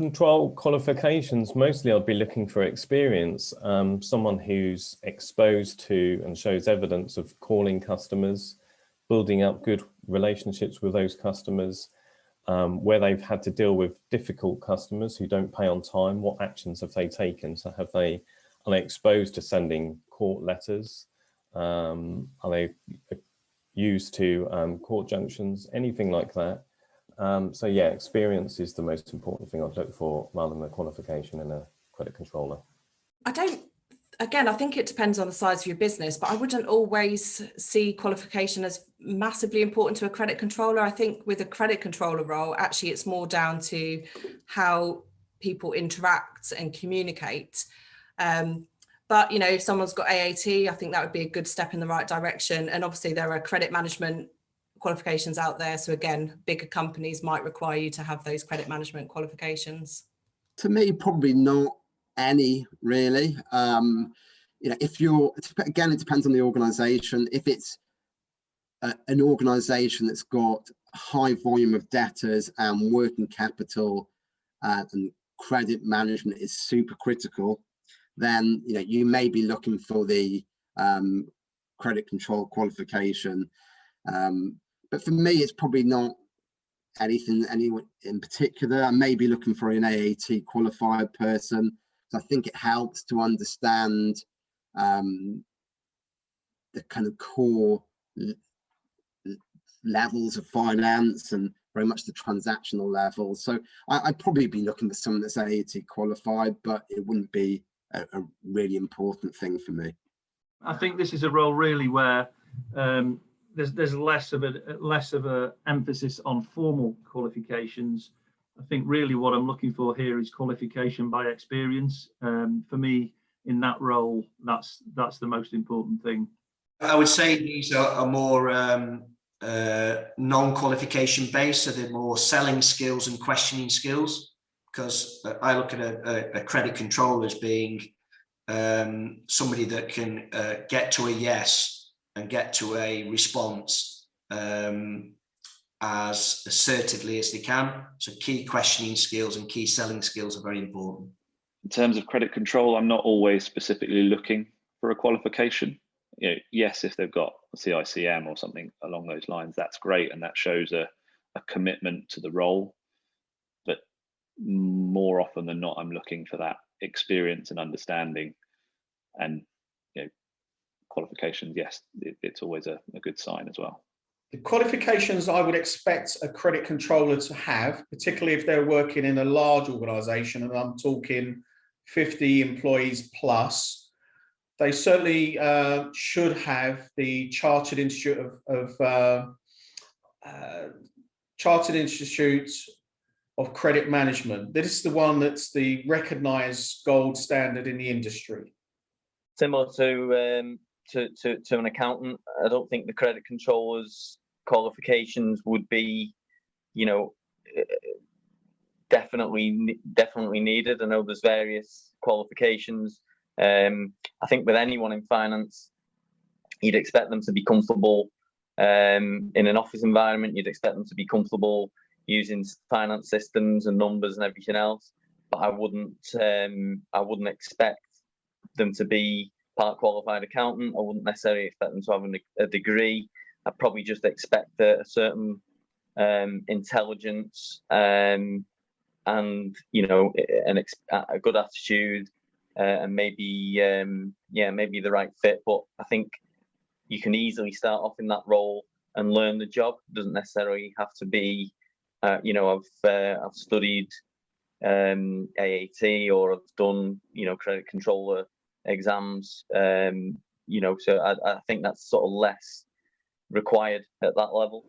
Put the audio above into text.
control qualifications, mostly I'd be looking for experience, someone who's exposed to and shows evidence of calling customers, building up good relationships with those customers, where they've had to deal with difficult customers who don't pay on time. What actions have they taken? So are they exposed to sending court letters? Are they used to court junctions? Anything like that. So yeah, experience is the most important thing I'd look for rather than a qualification in a credit controller. I think it depends on the size of your business, but I wouldn't always see qualification as massively important to a credit controller. I think with a credit controller role, actually it's more down to how people interact and communicate. But, you know, if someone's got AAT, I think that would be a good step in the right direction. And obviously there are credit management qualifications out there. So again, bigger companies might require you to have those credit management qualifications. To me, probably not any really. You know, if you're, again, it depends on the organization. If it's an organization that's got a high volume of debtors and working capital and credit management is super critical, then, you know, you may be looking for the credit control qualification. But for me, it's probably not anything in particular. I may be looking for an AAT qualified person. So I think it helps to understand the kind of core levels of finance and very much the transactional level. So I'd probably be looking for someone that's AAT qualified, but it wouldn't be a really important thing for me. I think this is a role really where there's less of a emphasis on formal qualifications. I think really what I'm looking for here is qualification by experience. For me, in that role, that's the most important thing. I would say these are more non-qualification based, so they're more selling skills and questioning skills, because I look at a credit controller as being somebody that can get to a yes and get to a response as assertively as they can. So key questioning skills and key selling skills are very important. In terms of credit control, I'm not always specifically looking for a qualification. You know, yes, if they've got a CICM or something along those lines, that's great, and that shows a commitment to the role. But more often than not, I'm looking for that experience and understanding. And, you know, qualifications, yes, it's always a good sign as well. The qualifications I would expect a credit controller to have, particularly if they're working in a large organisation, and I'm talking 50 employees plus, they certainly should have the Chartered Institute of Credit Management. This is the one that's the recognised gold standard in the industry. Similar to an accountant, I don't think the credit controller's qualifications would be, you know, definitely needed. I know there's various qualifications. I think with anyone in finance, you'd expect them to be comfortable in an office environment. You'd expect them to be comfortable using finance systems and numbers and everything else. But I wouldn't expect them to be part qualified accountant. I wouldn't necessarily expect them to have a degree. I'd probably just expect a certain intelligence and, you know, a good attitude and maybe the right fit. But I think you can easily start off in that role and learn the job. It doesn't necessarily have to be, you know, I've studied AAT or I've done, you know, credit controller exams, you know, so I think that's sort of less required at that level.